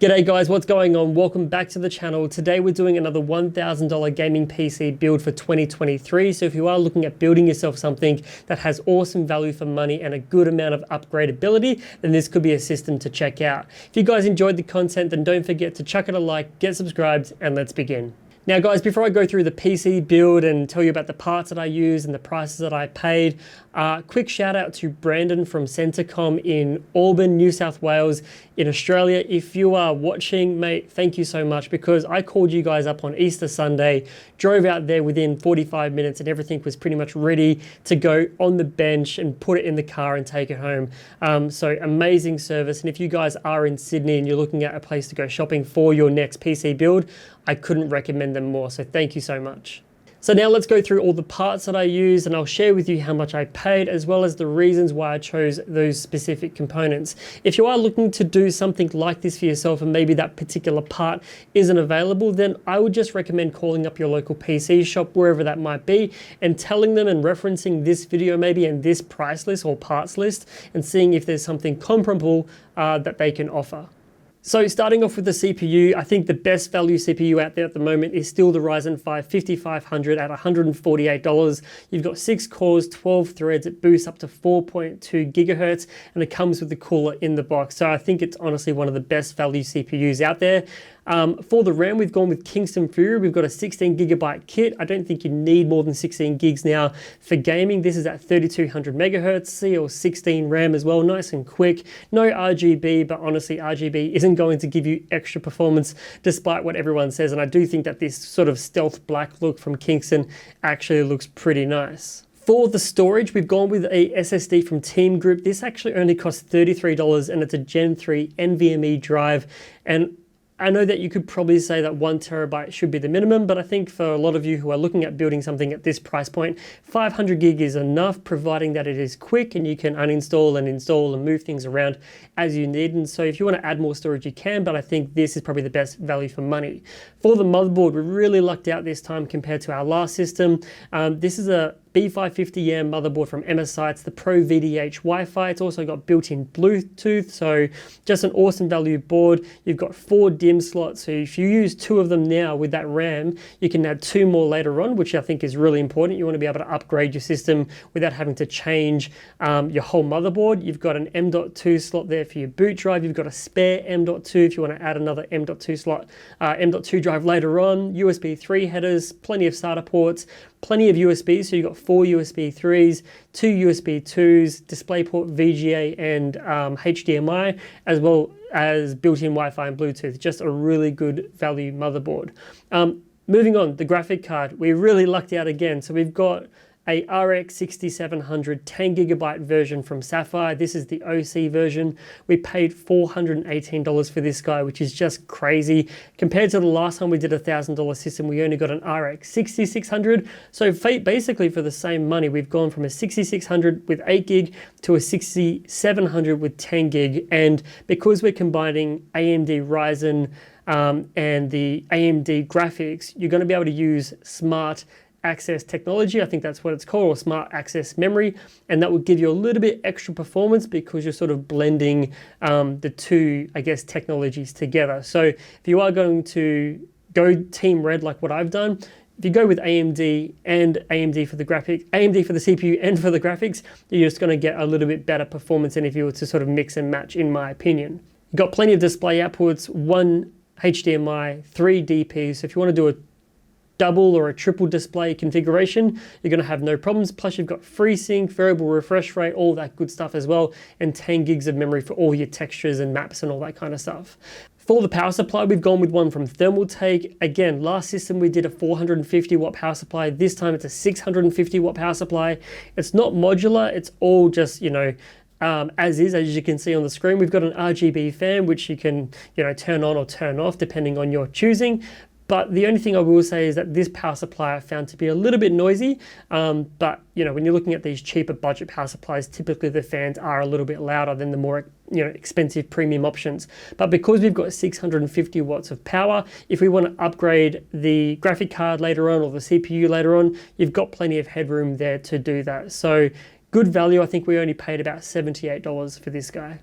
G'day guys, what's going on? Welcome back to the channel. Today we're doing another $1,000 gaming PC build for 2023. So if you are looking at building yourself something that has awesome value for money and a good amount of upgradability, then this could be a system to check out. If you guys enjoyed the content, then don't forget to chuck it a like, get subscribed, and let's begin. Now guys, before I go through the PC build and tell you about the parts that I use and the prices that I paid, quick shout out to Brandon from Centrecom in Auburn, New South Wales in Australia. If you are watching, mate, thank you so much, because I called you guys up on Easter Sunday, drove out there within 45 minutes and everything was pretty much ready to go on the bench and put it in the car and take it home. So amazing service. And if you guys are in Sydney and you're looking at a place to go shopping for your next PC build, I couldn't recommend them more, so thank you so much. So now let's go through all the parts that I used, and I'll share with you how much I paid as well as the reasons why I chose those specific components. If you are looking to do something like this for yourself and maybe that particular part isn't available, then I would just recommend calling up your local PC shop, wherever that might be, and telling them and referencing this video maybe and this price list or parts list and seeing if there's something comparable that they can offer. So starting off with the CPU, I think the best value CPU out there at the moment is still the Ryzen 5 5500 at $148. You've got 6 cores, 12 threads, it boosts up to 4.2 gigahertz, and it comes with the cooler in the box. So I think it's honestly one of the best value CPUs out there. For the RAM, we've gone with Kingston Fury. We've got a 16 gigabyte kit. I don't think you need more than 16 gigs now for gaming. This is at 3200 megahertz, CL16 RAM as well, nice and quick. No RGB, but honestly, RGB isn't going to give you extra performance despite what everyone says. And I do think that this sort of stealth black look from Kingston actually looks pretty nice. For the storage, we've gone with a SSD from Team Group. This actually only costs $33 and it's a Gen 3 NVMe drive. And I know that you could probably say that 1 terabyte should be the minimum, but I think for a lot of you who are looking at building something at this price point, 500 gig is enough, providing that it is quick and you can uninstall and install and move things around as you need. And so if you want to add more storage, you can, but I think this is probably the best value for money. For the motherboard, we really lucked out this time compared to our last system. This is a B550M motherboard from MSI. It's the PRO-VDH Wi-Fi. It's also got built-in Bluetooth, so just an awesome value board. You've got 4 DIMM slots, so if you use 2 of them now with that RAM, you can add 2 more later on, which I think is really important. You want to be able to upgrade your system without having to change your whole motherboard. You've got an M.2 slot there for your boot drive. You've got a spare M.2 if you want to add another M.2 slot, M.2 drive later on. USB 3 headers, plenty of SATA ports, plenty of USB, so you've got 4 USB 3s, 2 USB 2s, DisplayPort VGA and HDMI, as well as built-in Wi-Fi and Bluetooth. Just a really good value motherboard. Moving on, the graphic card. We really lucked out again. So we've got a RX 6700 10 gigabyte version from SAPPHIRE. This is the OC version. We paid $418 for this guy, which is just crazy. Compared to the last time we did a $1,000 system, we only got an RX 6600. So basically for the same money, we've gone from a 6600 with 8 gig to a 6700 with 10 gig. And because we're combining AMD Ryzen and the AMD graphics, you're going to be able to use smart access technology, I think that's what it's called, or smart access memory, and that will give you a little bit extra performance because you're sort of blending the two, I guess, technologies together. So if you are going to go Team Red like what I've done, if you go with AMD and AMD for the graphics, AMD for the CPU and for the graphics, you're just going to get a little bit better performance than if you were to sort of mix and match, in my opinion. You've got plenty of display outputs, 1 HDMI, 3 DPs. So if you want to do a double or a triple display configuration, you're going to have no problems. Plus you've got FreeSync, variable refresh rate, all that good stuff as well, and 10 gigs of memory for all your textures and maps and all that kind of stuff. For the power supply, we've gone with one from Thermaltake. Again, last system we did a 450 watt power supply. This time it's a 650 watt power supply. It's not modular, it's all just, you know, as is, as you can see on the screen. We've got an RGB fan, which you can, you know, turn on or turn off depending on your choosing. But the only thing I will say is that this power supply I found to be a little bit noisy. But you know, when you're looking at these cheaper budget power supplies, typically the fans are a little bit louder than the more, you know, expensive premium options. But because we've got 650 watts of power, if we want to upgrade the graphic card later on or the CPU later on, you've got plenty of headroom there to do that. So good value. I think we only paid about $78 for this guy.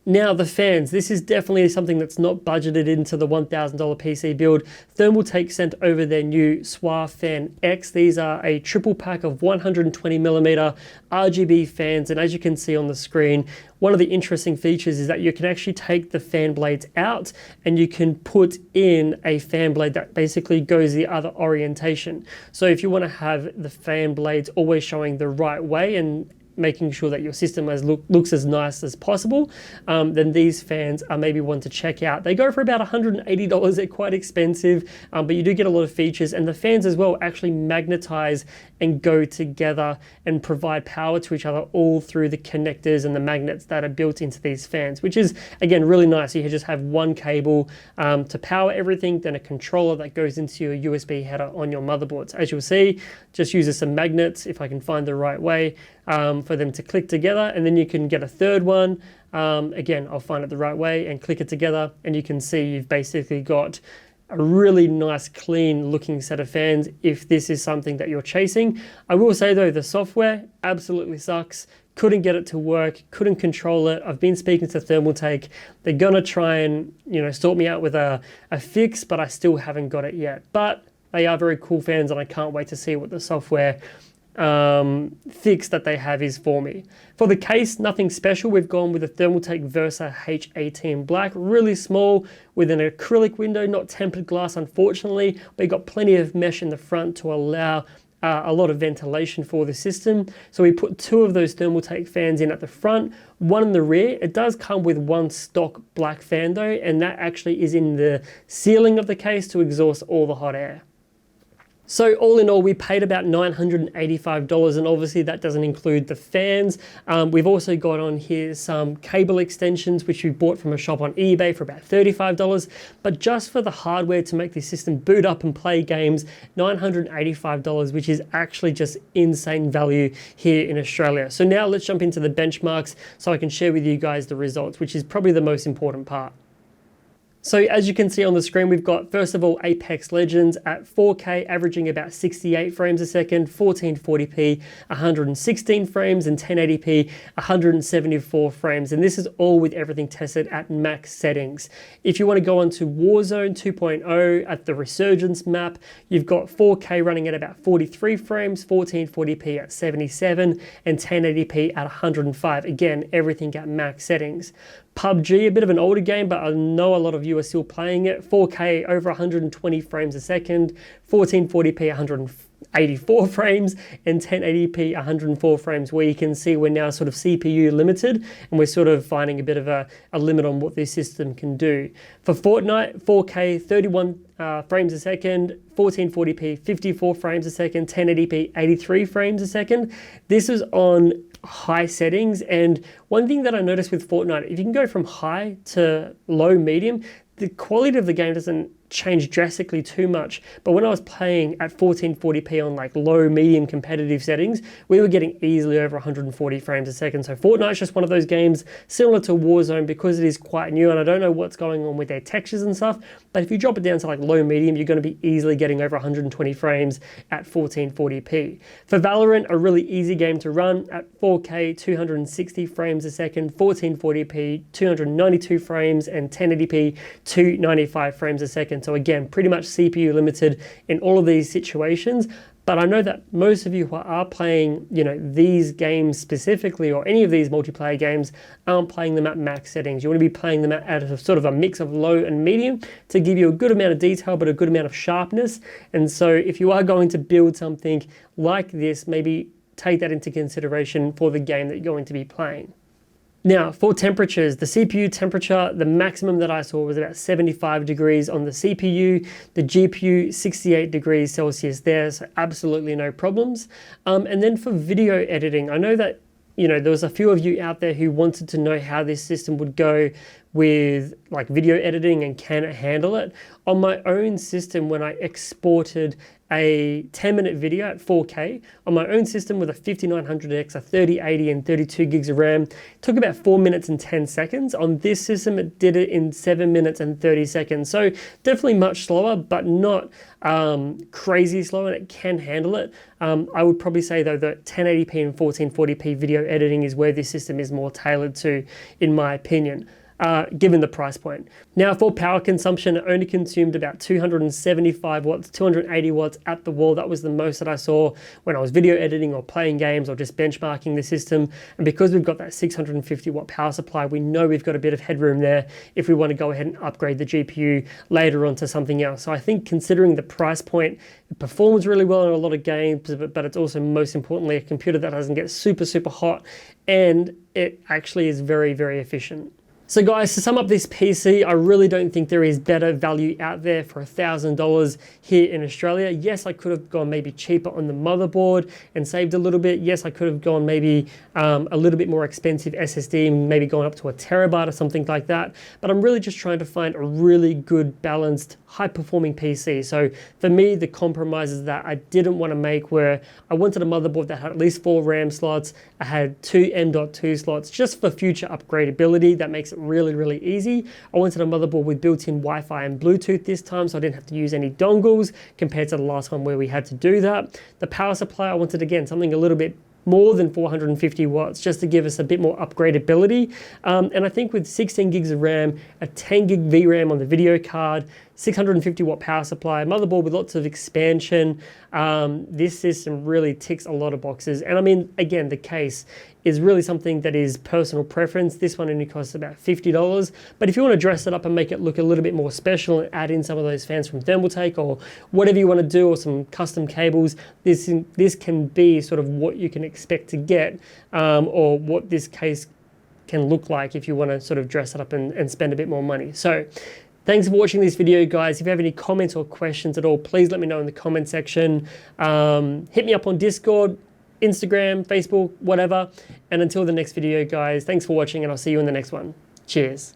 Now the fans, this is definitely something that's not budgeted into the $1,000 PC build. Thermaltake sent over their new SWA Fan X. These are a triple pack of 120mm RGB fans, and as you can see on the screen, one of the interesting features is that you can actually take the fan blades out and you can put in a fan blade that basically goes the other orientation. So if you want to have the fan blades always showing the right way and making sure that your system looks as nice as possible, then these fans are maybe one to check out. They go for about $180. They're quite expensive, but you do get a lot of features, and the fans as well actually magnetize and go together and provide power to each other all through the connectors and the magnets that are built into these fans, which is, again, really nice. You can just have one cable to power everything, then a controller that goes into your USB header on your motherboards. As you'll see, just uses some magnets, if I can find the right way, for them to click together, and then you can get a third one. Again, I'll find it the right way and click it together, and you can see you've basically got a really nice, clean looking set of fans if this is something that you're chasing. I will say though, the software absolutely sucks. Couldn't get it to work, couldn't control it. I've been speaking to Thermaltake. They're gonna try and, sort me out with a fix, but I still haven't got it yet. But they are very cool fans, and I can't wait to see what the software fix that they have is for me. For the case, nothing special. We've gone with a Thermaltake Versa H18 Black, really small with an acrylic window, not tempered glass unfortunately, but you've got plenty of mesh in the front to allow a lot of ventilation for the system. So we put two of those Thermaltake fans in at the front, one in the rear. It does come with one stock black fan though, and that actually is in the ceiling of the case to exhaust all the hot air. So all in all, we paid about $985, and obviously that doesn't include the fans. We've also got on here some cable extensions, which we bought from a shop on eBay for about $35. But just for the hardware to make this system boot up and play games, $985, which is actually just insane value here in Australia. So now let's jump into the benchmarks so I can share with you guys the results, which is probably the most important part. So as you can see on the screen, we've got, first of all, Apex Legends at 4K, averaging about 68 frames a second, 1440p, 116 frames, and 1080p, 174 frames. And this is all with everything tested at max settings. If you want to go on to Warzone 2.0 at the Resurgence map, you've got 4K running at about 43 frames, 1440p at 77, and 1080p at 105. Again, everything at max settings. PUBG, a bit of an older game, but I know a lot of you are still playing it. 4K over 120 frames a second, 1440p 184 frames, and 1080p 104 frames, where you can see we're now sort of CPU limited, and we're sort of finding a bit of a limit on what this system can do. For Fortnite, 4K 31 frames a second, 1440p 54 frames a second, 1080p 83 frames a second. This is on high settings, and one thing that I noticed with Fortnite, if you can go from high to low medium, the quality of the game doesn't change drastically too much. But when I was playing at 1440p on like low, medium competitive settings, we were getting easily over 140 frames a second. So Fortnite's just one of those games similar to Warzone because it is quite new, and I don't know what's going on with their textures and stuff, but if you drop it down to like low, medium, you're going to be easily getting over 120 frames at 1440p. For Valorant, a really easy game to run at 4K, 260 frames a second, 1440p, 292 frames, and 1080p, 295 frames a second. So again, pretty much CPU limited in all of these situations. But I know that most of you who are playing, these games specifically, or any of these multiplayer games, aren't playing them at max settings. You want to be playing them at a sort of a mix of low and medium to give you a good amount of detail, but a good amount of sharpness. And so if you are going to build something like this, maybe take that into consideration for the game that you're going to be playing. Now, for temperatures, the CPU temperature, the maximum that I saw was about 75 degrees on the CPU, the GPU 68 degrees Celsius there, so absolutely no problems. And then for video editing, I know that there was a few of you out there who wanted to know how this system would go with like video editing and can it handle it. On my own system, when I exported a 10-minute video at 4K on my own system with a 5900X, a 3080 and 32 gigs of RAM. It took about 4 minutes and 10 seconds. On this system, it did it in 7 minutes and 30 seconds. So definitely much slower, but not crazy slow, and it can handle it. I would probably say though that 1080p and 1440p video editing is where this system is more tailored to, in my opinion. Given the price point. Now for power consumption, it only consumed about 275 watts, 280 watts at the wall. That was the most that I saw when I was video editing or playing games or just benchmarking the system. And because we've got that 650 watt power supply, we know we've got a bit of headroom there if we want to go ahead and upgrade the GPU later on to something else. So I think considering the price point, it performs really well in a lot of games, but it's also most importantly a computer that doesn't get super hot, and it actually is very efficient. So guys, to sum up this PC, I really don't think there is better value out there for $1,000 here in Australia. Yes, I could have gone maybe cheaper on the motherboard and saved a little bit. Yes, I could have gone maybe a little bit more expensive SSD, maybe going up to a terabyte or something like that. But I'm really just trying to find a really good, balanced, high-performing PC. So for me, the compromises that I didn't want to make were I wanted a motherboard that had at least 4 RAM slots. I had 2 M.2 slots just for future upgradability. That makes it really easy. I wanted a motherboard with built-in Wi-Fi and Bluetooth this time, so I didn't have to use any dongles compared to the last one where we had to do that. The power supply, I wanted again something a little bit more than 450 watts just to give us a bit more upgradability. And I think with 16 gigs of RAM, a 10 gig VRAM on the video card, 650 watt power supply, motherboard with lots of expansion, this system really ticks a lot of boxes. And I mean, again, the case is really something that is personal preference. This one only costs about $50, but if you want to dress it up and make it look a little bit more special and add in some of those fans from Thermaltake or whatever you want to do, or some custom cables, this can be sort of what you can expect to get, or what this case can look like if you want to sort of dress it up and spend a bit more money. So thanks for watching this video, guys. If you have any comments or questions at all, please let me know in the comment section. Hit me up on Discord, Instagram, Facebook, whatever. And until the next video, guys, thanks for watching, and I'll see you in the next one. Cheers.